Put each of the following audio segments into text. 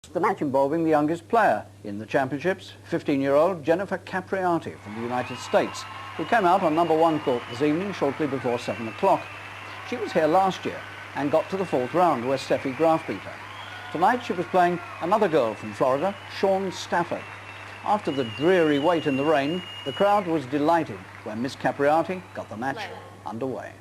The match involving the youngest player in the championships, 15-year-old Jennifer Capriati from the United States, who came out on #1 court this evening shortly before 7 o'clock. She was here last year and got to the 4th round where Steffi Graf beat her. Tonight she was playing another girl from Florida, Stafford. After the dreary wait in the rain, the crowd was delighted when Miss Capriati got the match underway.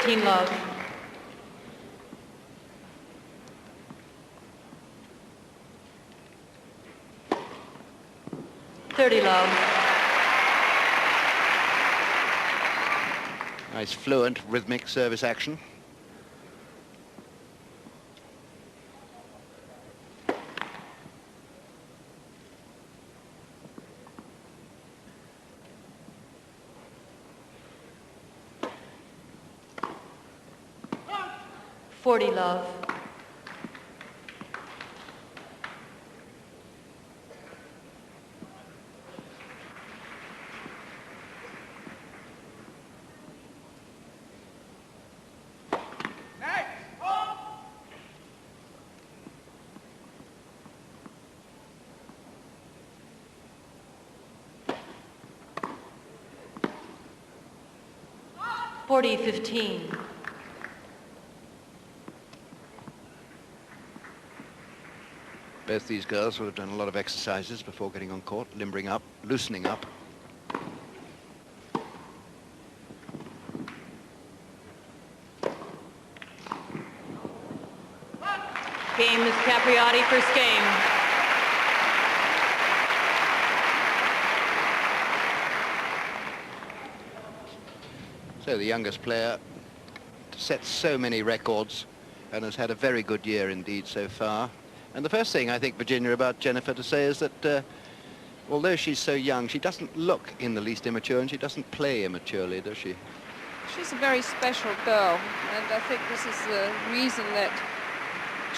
Love. 30 love. Nice fluent rhythmic service action. Love. 40-15. Both these girls will have done a lot of exercises before getting on court, limbering up, loosening up. Game is Capriati, first game. So the youngest player sets so many records and has had a very good year indeed so far. And the first thing I think, Virginia, about Jennifer to say is that although she's so young, she doesn't look in the least immature and she doesn't play immaturely, does she? She's a very special girl, and I think this is the reason that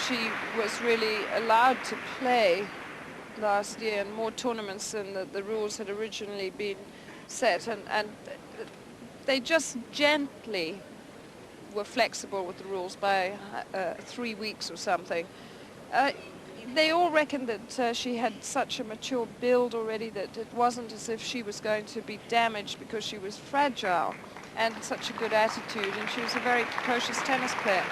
she was really allowed to play last year in more tournaments than the rules had originally been set, and they just gently were flexible with the rules by 3 weeks or something. They all reckoned that she had such a mature build already that it wasn't as if she was going to be damaged because she was fragile and such a good attitude, and she was a very precocious tennis player.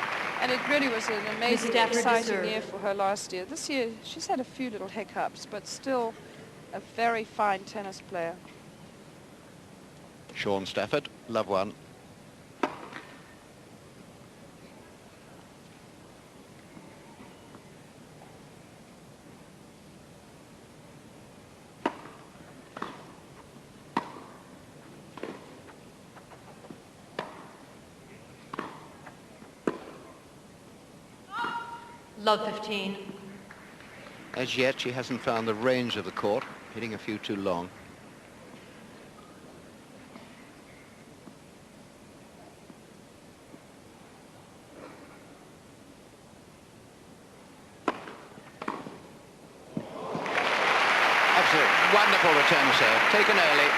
And it really was an amazing, exciting year for her last year. This year, she's had a few little hiccups, but still a very fine tennis player. Stafford, love one. Love 15. As yet, she hasn't found the range of the court, hitting a few too long. Absolute wonderful return serve, taken early.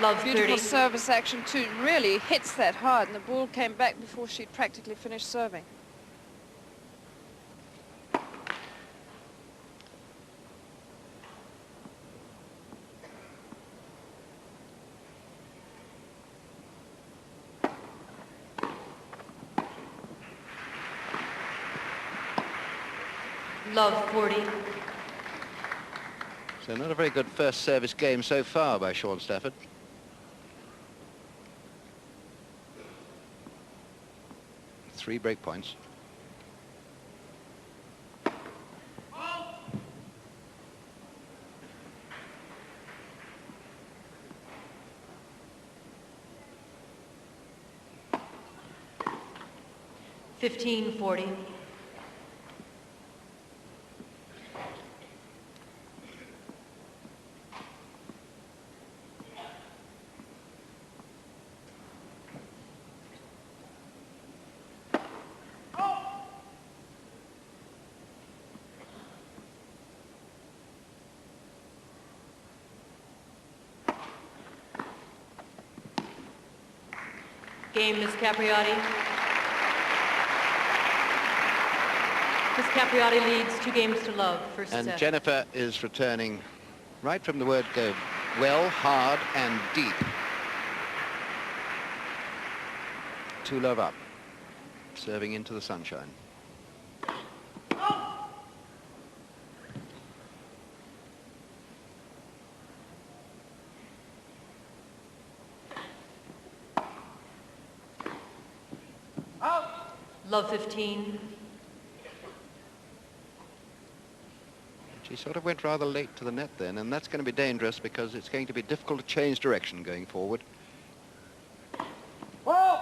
Love 30. Beautiful service action too. Really hits that hard, and the ball came back before she'd practically finished serving. Love 40. So not a very good first service game so far by Stafford. Three break points. $15-40. Game, Miss Capriati. Miss Capriati leads 2-love, first And set. Jennifer is returning right from the word go. Well, hard and deep. 2-love up. Serving into the sunshine. Love 15. She sort of went rather late to the net then, and that's going to be dangerous because it's going to be difficult to change direction going forward. Whoa!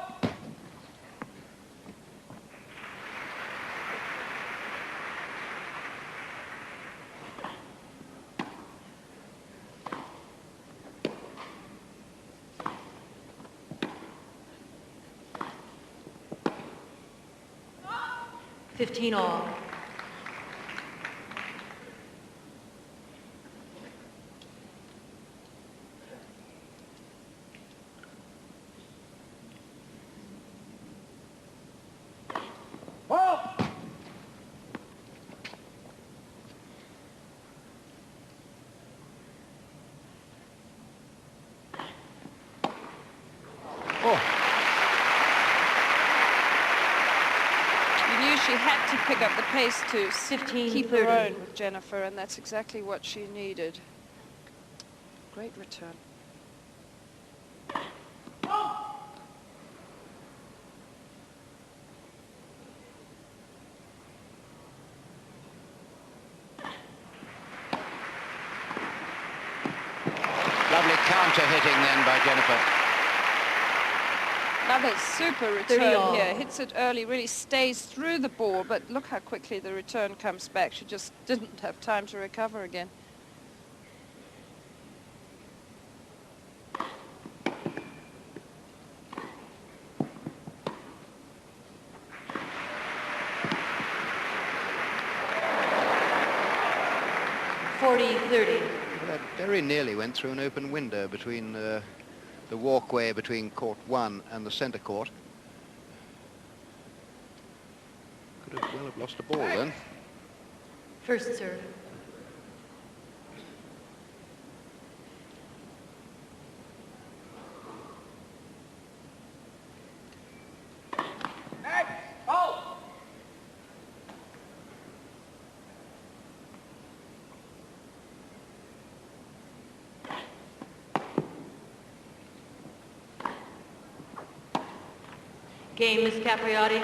Fifteen all. Whoa! You knew she had to pick up the pace to 15, keep her 30. own with Jennifer, and that's exactly what she needed. Great return. Lovely counter hitting then by Jennifer. Another super 30 return all. here. Hits it early, really stays through the ball, but look how quickly the return comes back. She just didn't have time to recover again. $40-30. That very nearly went through an open window between the walkway between court 1 and the centre court. Could have well have lost a ball then. First serve. Game, Miss Capriati.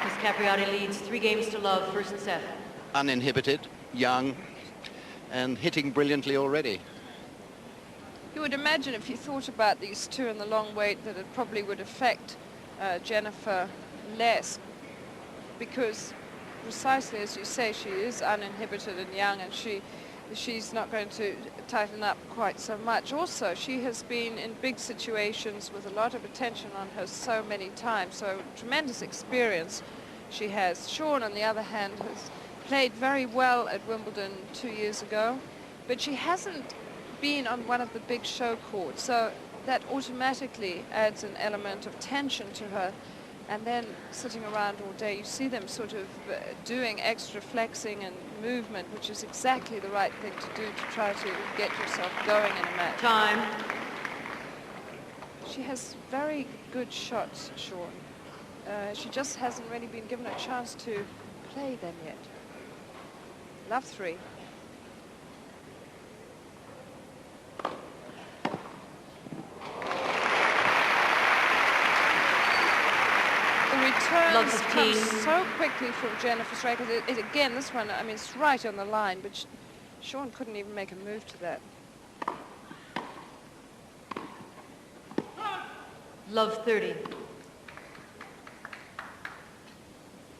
Miss Capriati leads 3-love, first set. Uninhibited, young, and hitting brilliantly already. You would imagine if you thought about these two in the long wait that it probably would affect Jennifer less, because precisely as you say, she is uninhibited and young, and she's not going to tighten up quite so much. Also, she has been in big situations with a lot of attention on her so many times, so tremendous experience she has. Sean, on the other hand, has played very well at Wimbledon 2 years ago, but she hasn't been on one of the big show courts, so that automatically adds an element of tension to her. And then sitting around all day, you see them sort of doing extra flexing and movement, which is exactly the right thing to do to try to get yourself going in a match. Time. She has very good shots, Sean. She just hasn't really been given a chance to play them yet. Love 3. Returns come so quickly from Jennifer Straker. Again, this one, I mean, it's right on the line, but Sean couldn't even make a move to that. Love 30.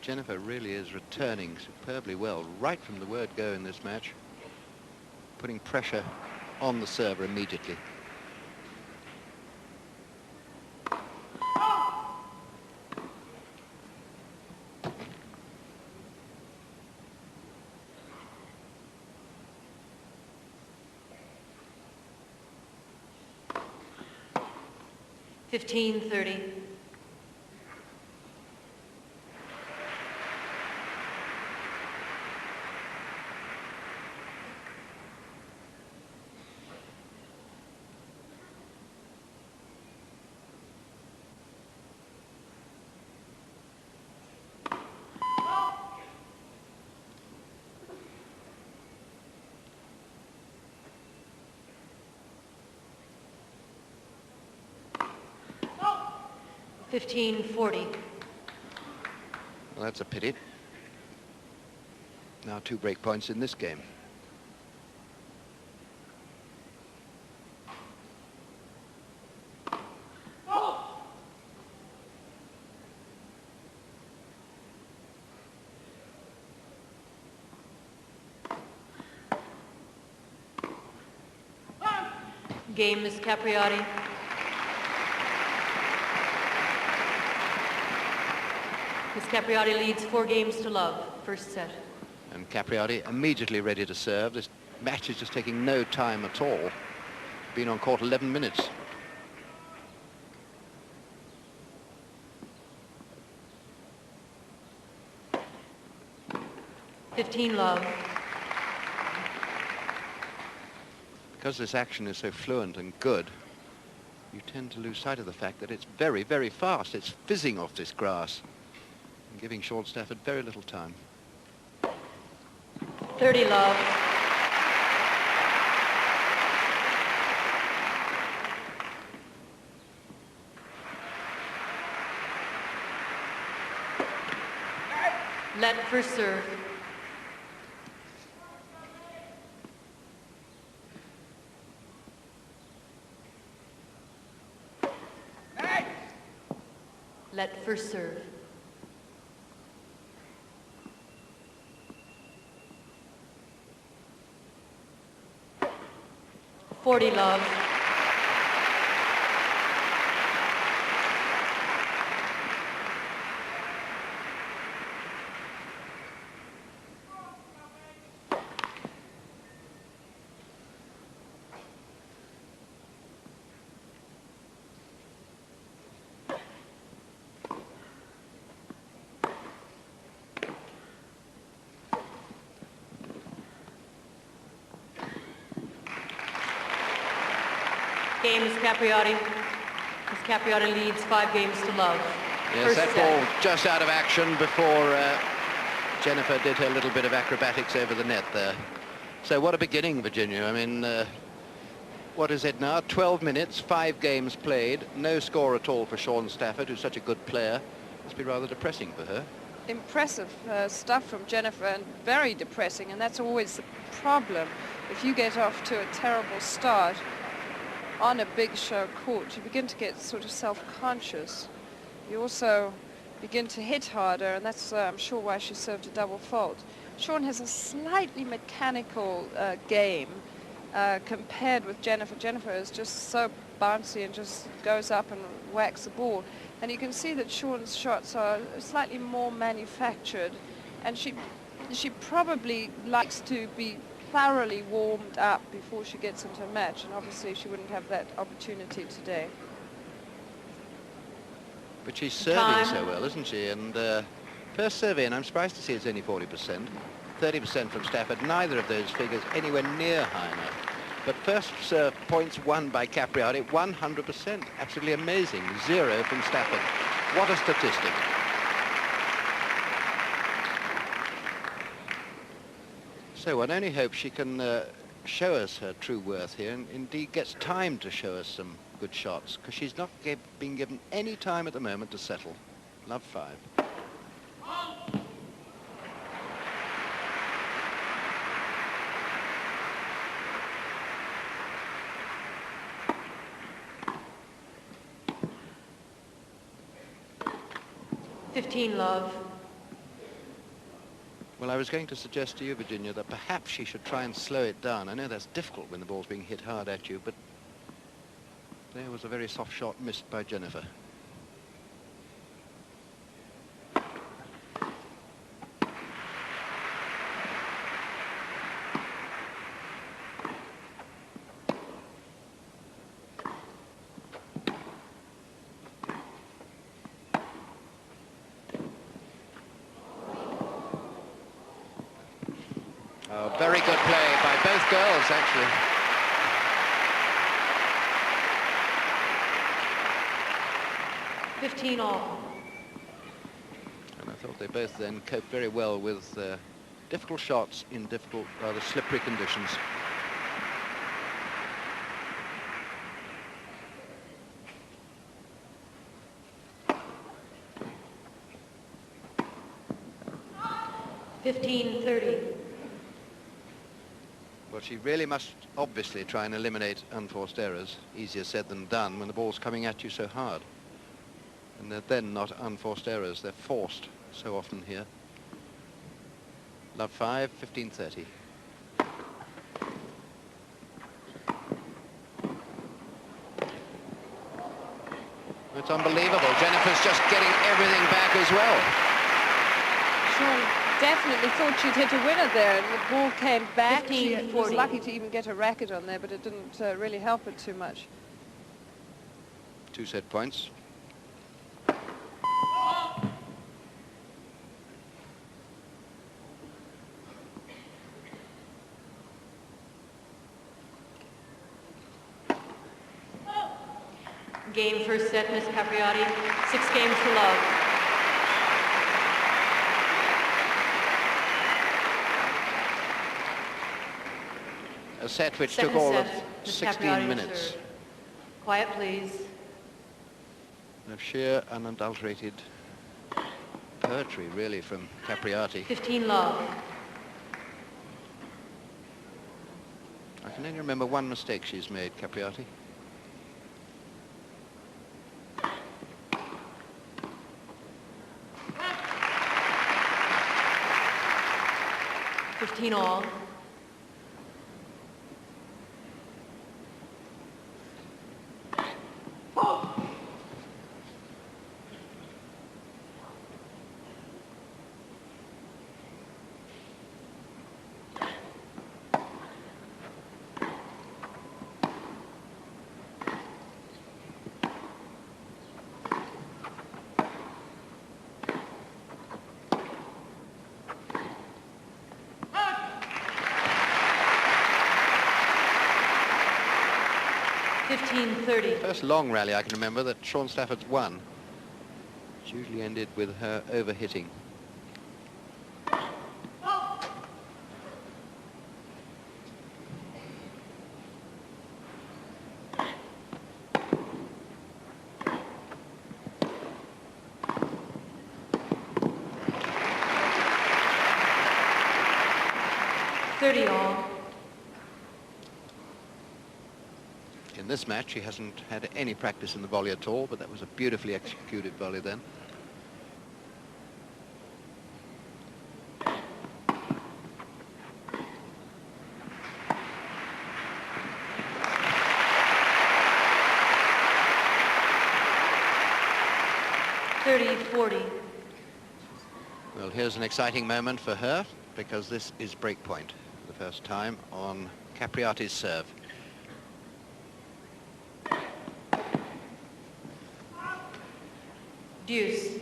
Jennifer really is returning superbly well right from the word go in this match, putting pressure on the server immediately. 15-30. Oh. 15-40. Well, that's a pity. Now 2 break points in this game. Game, Miss Capriati. Miss Capriati leads 4-0. First set. And Capriati immediately ready to serve. This match is just taking no time at all. Been on court 11 minutes. $15. Because this action is so fluent and good, you tend to lose sight of the fact that it's very, very fast. It's fizzing off this grass and giving Sean Stafford very little time. 30 love. Let first serve. Let first serve. $40 love. Game is Capriati. Miss Capriati leads 5-0 love. Yes, First that set. ball just out of action before Jennifer did her little bit of acrobatics over the net there. So what a beginning, Virginia. I mean, what is it now? 12 minutes, 5 games played, no score at all for Sean Stafford, who's such a good player. Must be rather depressing for her. Impressive stuff from Jennifer, and very depressing, and that's always the problem. If you get off to a terrible start on a big show court, you begin to get sort of self-conscious. You also begin to hit harder, and that's I'm sure why she served a double fault. Sean has a slightly mechanical game compared with Jennifer. Jennifer is just so bouncy and just goes up and whacks the ball. And you can see that Sean's shots are slightly more manufactured, and she probably likes to be thoroughly warmed up before she gets into a match, and obviously she wouldn't have that opportunity today. But she's serving so well, isn't she? And first serve in, I'm surprised to see it's only 40%. 30% from Stafford. Neither of those figures anywhere near high enough. But first serve points won by Capriati, 100%. Absolutely amazing. 0 from Stafford. What a statistic. So one only hopes she can show us her true worth here, and indeed gets time to show us some good shots, because she's not being given any time at the moment to settle. Love 5. $15 love. Well, I was going to suggest to you, Virginia, that perhaps she should try and slow it down. I know that's difficult when the ball's being hit hard at you, but there was a very soft shot missed by Jennifer. both girls, actually. Fifteen all. And I thought they both then coped very well with difficult shots in difficult, rather slippery conditions. Well, she really must obviously try and eliminate unforced errors. Easier said than done when the ball's coming at you so hard. And they're then not unforced errors, they're forced so often here. Love 5, 15-30. It's unbelievable. Jennifer's just getting everything back as well. Sean definitely thought she'd hit a winner there, and the ball came back. She was lucky to even get a racket on there, but it didn't really help it too much. 2 set points. Game first set, Miss Capriati. 6 games to love. A set which Second took all set, of Miss 16 Capriati to minutes. serve. Quiet, please. Of sheer unadulterated poetry, really, from Capriati. 15 love. I can only remember one mistake she's made, Capriati. All. First long rally I can remember that Sean Stafford's won. It's usually ended with her overhitting. All. In this match, he hasn't had any practice in the volley at all, but that was a beautifully executed volley then. Well, here's an exciting moment for her, because this is break point for the first time on Capriati's serve. Deuce.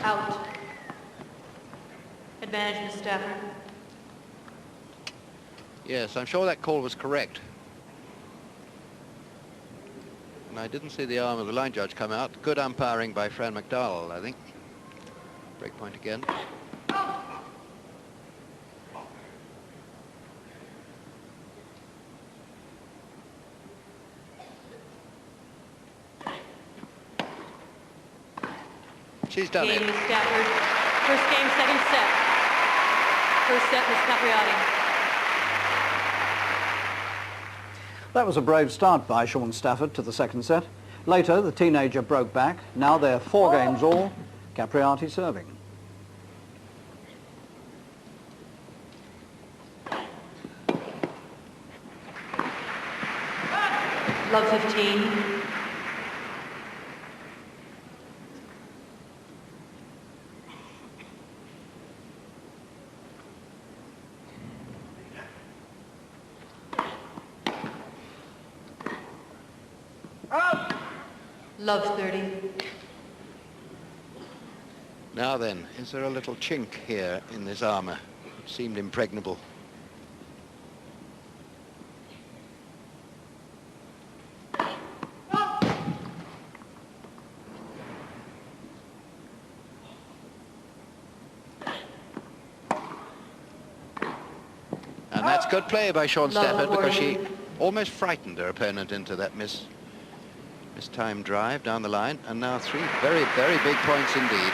Out. Advantage, Miss Stafford. Yes, I'm sure that call was correct. And I didn't see the arm of the line judge come out. Good umpiring by Fran McDowell, I think. Break point again. She's done it. Miss Stafford. First game, second set. First set, Miss Capriati. That was a brave start by Sean Stafford to the second set. Later, the teenager broke back. Now they're 4 games all. Capriati serving. Love 15. Love 30. Now then, is there a little chink here in this armour? It seemed impregnable. And that's good play by Sean Stafford, because she almost frightened her opponent into that mistimed drive down the line. And now 3 very, very big points indeed.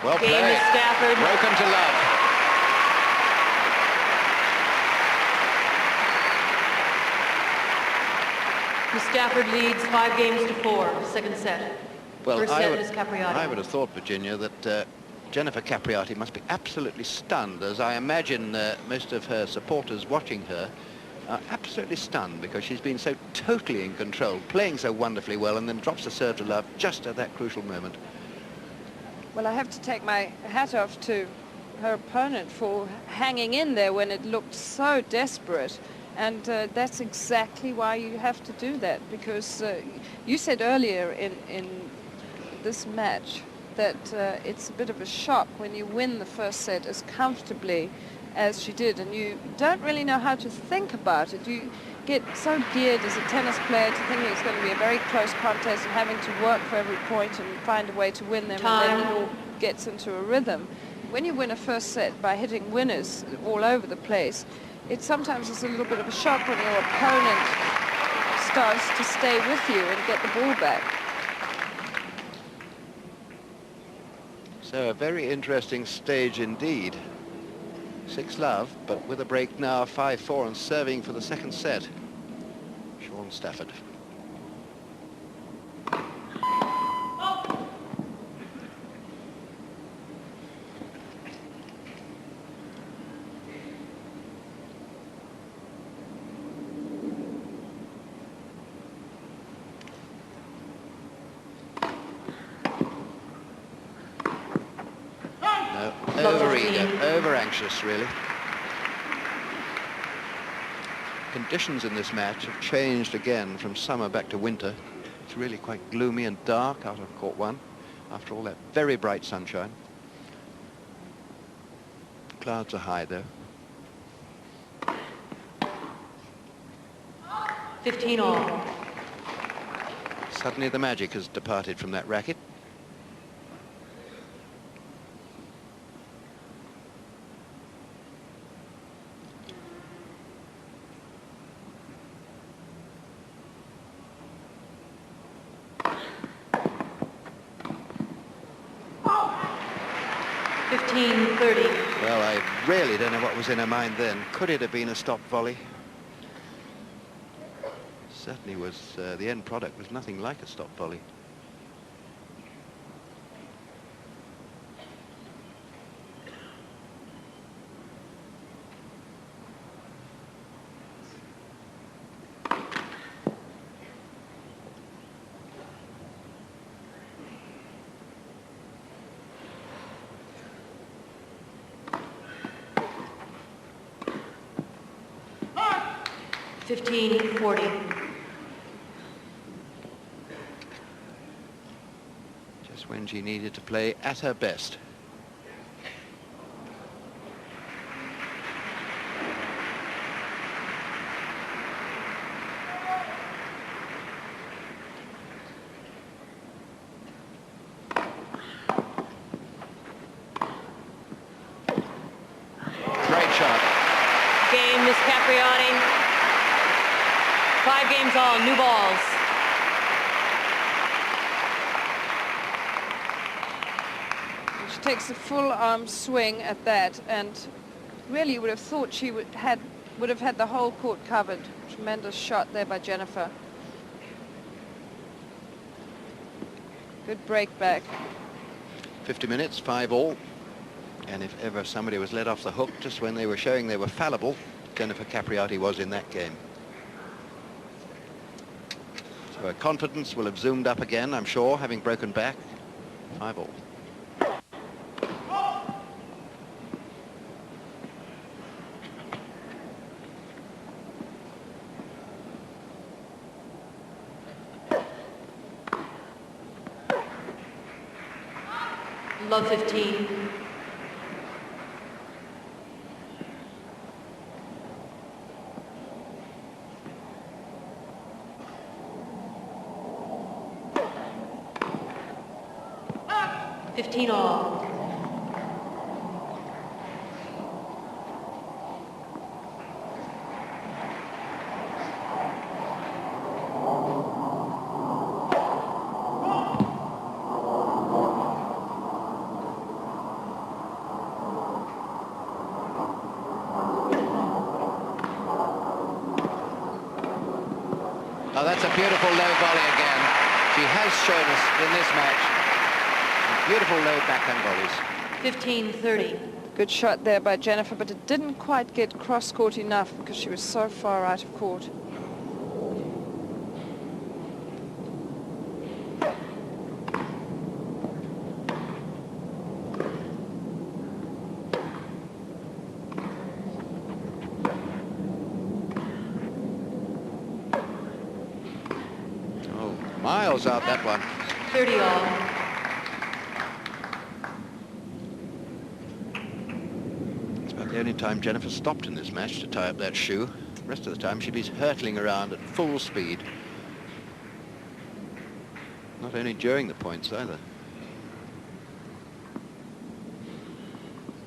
Well played. Game is Stafford. Broken to love. Miss Stafford leads 5 games to 4. Second set. Well, First set is Capriati. I would have thought, Virginia, that Jennifer Capriati must be absolutely stunned, as I imagine most of her supporters watching her are absolutely stunned, because she's been so totally in control, playing so wonderfully well, and then drops the serve to love just at that crucial moment. Well, I have to take my hat off to her opponent for hanging in there when it looked so desperate. And that's exactly why you have to do that, because you said earlier in this match that it's a bit of a shock when you win the first set as comfortably as she did, and you don't really know how to think about it. You get so geared as a tennis player to thinking it's going to be a very close contest and having to work for every point and find a way to win them, and then it all gets into a rhythm. When you win a first set by hitting winners all over the place, it sometimes is a little bit of a shock when your opponent starts to stay with you and get the ball back. So a very interesting stage indeed. 6-love, but with a break now, 5-4, and serving for the second set. Sean Stafford. Over anxious, really. Conditions in this match have changed again from summer back to winter. It's really quite gloomy and dark out of court 1 after all that very bright sunshine. Clouds are high though. 15 all. Suddenly the magic has departed from that racket. Well, I really don't know what was in her mind then. Could it have been a stop volley? Certainly was, the end product was nothing like a stop volley. Just when she needed to play at her best. Great shot. Game, Miss Capriati. 5 games all, new balls. She takes a full arm swing at that, and really you would have thought she would have had the whole court covered. Tremendous shot there by Jennifer. Good break back. 50 minutes, 5 all. And if ever somebody was let off the hook just when they were showing they were fallible, Jennifer Capriati was in that game. So her confidence will have zoomed up again, I'm sure, having broken back. 5-all. Love 15. All. Oh, that's a beautiful low volley again. She has shown us in this match beautiful low backhand volleys. 15-30. Good shot there by Jennifer, but it didn't quite get cross-court enough because she was so far out of court. Oh, miles out that one. 30 all. The only time Jennifer stopped in this match to tie up that shoe. The rest of the time she'd be hurtling around at full speed. Not only during the points either.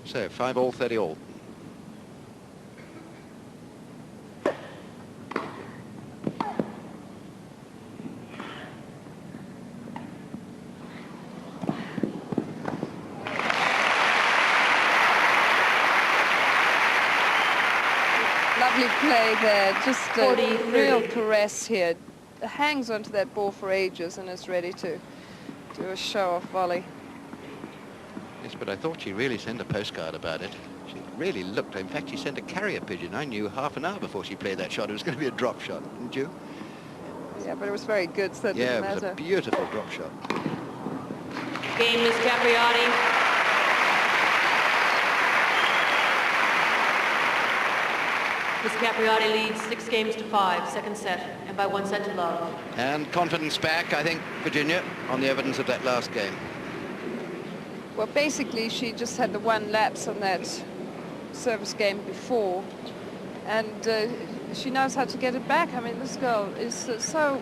So 5-all, 30-all. Lovely play there, just a 40, real 30. caress here. Hangs onto that ball for ages and is ready to do a show-off volley. Yes, but I thought she really sent a postcard about it. She really looked, in fact she sent a carrier pigeon. I knew half an hour before she played that shot it was going to be a drop shot, didn't you? Yeah, but it was very good, so it Yeah, didn't it was matter. a beautiful drop shot. Game, Miss Capriati. Miss Capriati leads 6-5, second set, and by 1 set to love. And confidence back, I think, Virginia, on the evidence of that last game. Well, basically, she just had the one lapse on that service game before, and she knows how to get it back. I mean, this girl is so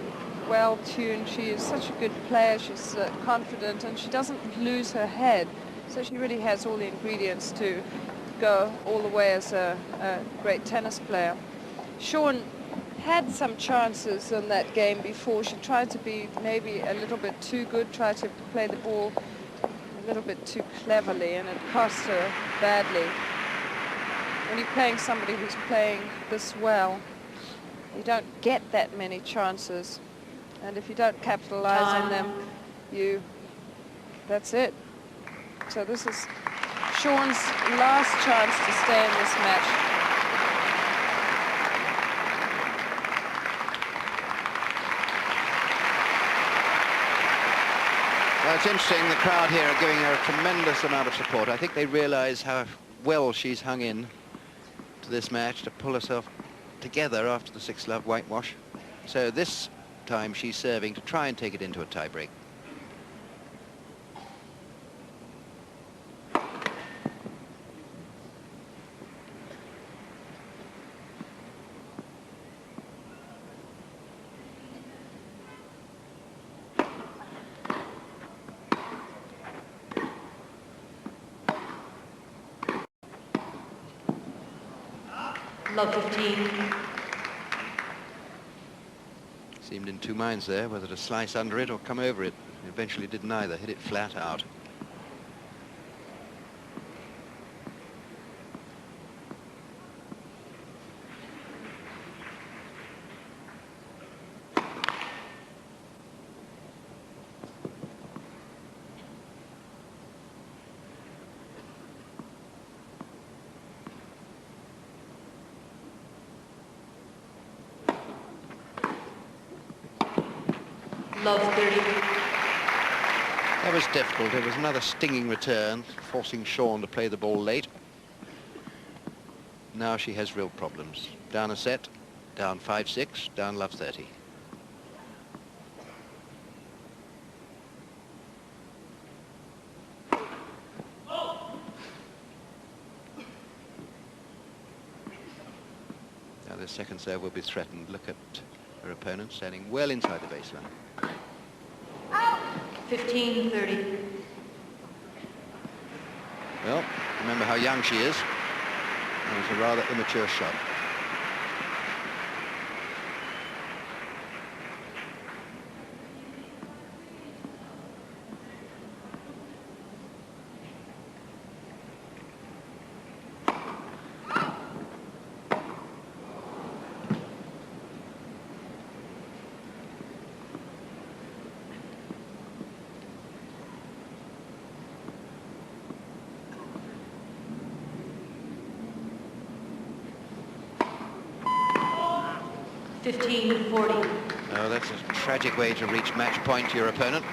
well-tuned. She is such a good player. She's confident, and she doesn't lose her head. So she really has all the ingredients to go all the way as a great tennis player. Shawn had some chances in that game before. She tried to be maybe a little bit too good, tried to play the ball a little bit too cleverly, and it cost her badly. When you're playing somebody who's playing this well, you don't get that many chances, and if you don't capitalize on them, that's it. So this is Shawn's last chance to stay in this match. Well, it's interesting, the crowd here are giving her a tremendous amount of support. I think they realize how well she's hung in to this match to pull herself together after the 6-love whitewash. So this time she's serving to try and take it into a tiebreak. Love 15. Seemed in two minds there, whether to slice under it or come over it. Eventually did neither, hit it flat out. Love 30. That was difficult. It was another stinging return, forcing Shawn to play the ball late. Now she has real problems. Down a set, down 5-6, down love 30. Now the second serve will be threatened. Look at her opponent standing well inside the baseline. 15-30. Well, remember how young she is. It was a rather immature shot. Oh, that's a tragic way to reach match point to your opponent.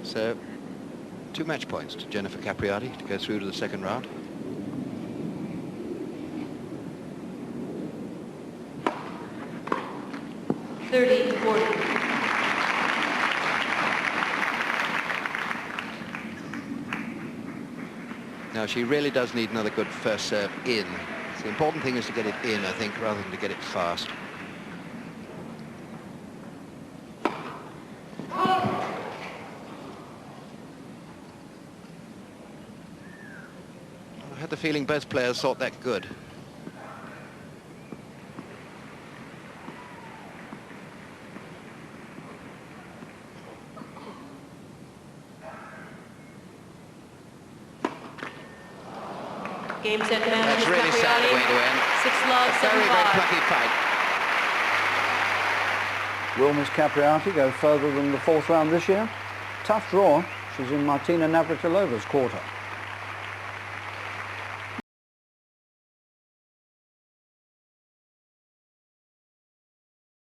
So, 2 match points to Jennifer Capriati to go through to the second round. Now she really does need another good first serve in. So the important thing is to get it in, I think, rather than to get it fast. I had the feeling both players thought that good. Game set man. That's really sad way to end. 6 love, 7-5. Very, very plucky fight. Will Miss Capriati go further than the 4th round this year? Tough draw. She's in Martina Navratilova's quarter.